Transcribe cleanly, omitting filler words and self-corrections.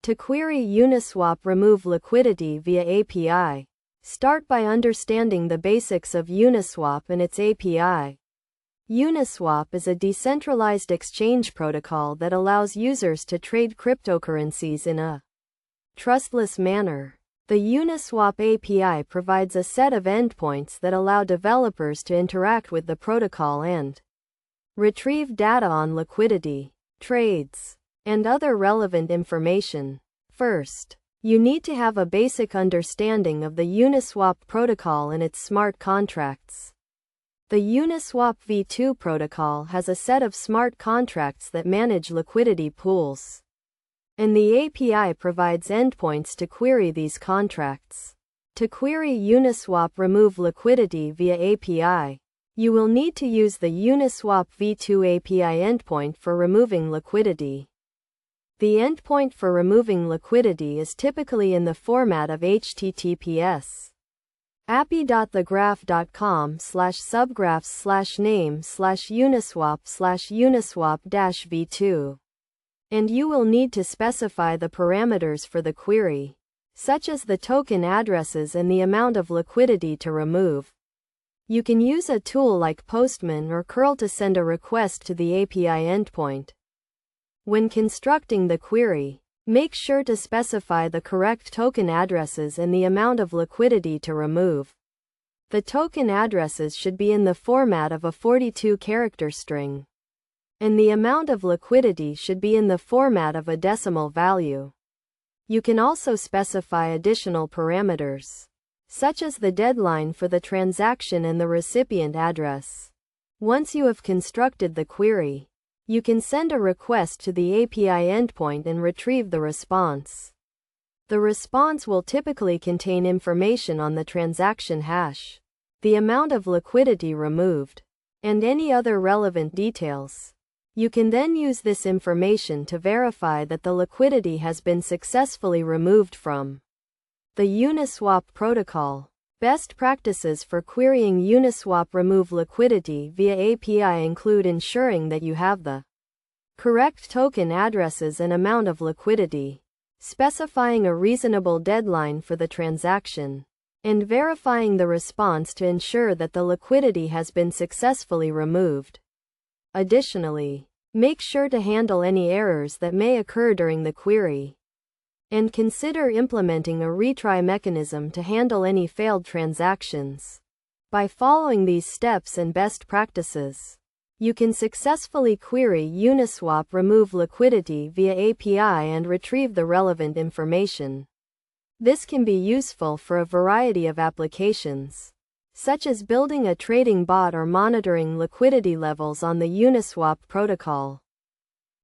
To query Uniswap remove liquidity via API. Start by understanding the basics of Uniswap and its API. Uniswap is a decentralized exchange protocol that allows users to trade cryptocurrencies in a trustless manner. The Uniswap API provides a set of endpoints that allow developers to interact with the protocol and retrieve data on liquidity, trades, and other relevant information. First, you need to have a basic understanding of the Uniswap protocol and its smart contracts. The Uniswap v2 protocol has a set of smart contracts that manage liquidity pools, and the API provides endpoints to query these contracts. To query Uniswap remove liquidity via API, you will need to use the Uniswap v2 API endpoint for removing liquidity. The endpoint for removing liquidity is typically in the format of HTTPS. api.thegraph.com/subgraph/name/uniswap/uniswap-v2. And you will need to specify the parameters for the query, such as the token addresses and the amount of liquidity to remove. You can use a tool like Postman or curl to send a request to the API endpoint. When constructing the query, make sure to specify the correct token addresses and the amount of liquidity to remove. The token addresses should be in the format of a 42-character string, and the amount of liquidity should be in the format of a decimal value. You can also specify additional parameters, such as the deadline for the transaction and the recipient address. Once you have constructed the query, you can send a request to the API endpoint and retrieve the response. The response will typically contain information on the transaction hash, the amount of liquidity removed, and any other relevant details. You can then use this information to verify that the liquidity has been successfully removed from the Uniswap protocol. Best practices for querying Uniswap remove liquidity via API include ensuring that you have the correct token addresses and amount of liquidity, specifying a reasonable deadline for the transaction, and verifying the response to ensure that the liquidity has been successfully removed. Additionally, make sure to handle any errors that may occur during the query, and consider implementing a retry mechanism to handle any failed transactions. By following these steps and best practices, you can successfully query Uniswap remove liquidity via API and retrieve the relevant information. This can be useful for a variety of applications, such as building a trading bot or monitoring liquidity levels on the Uniswap protocol.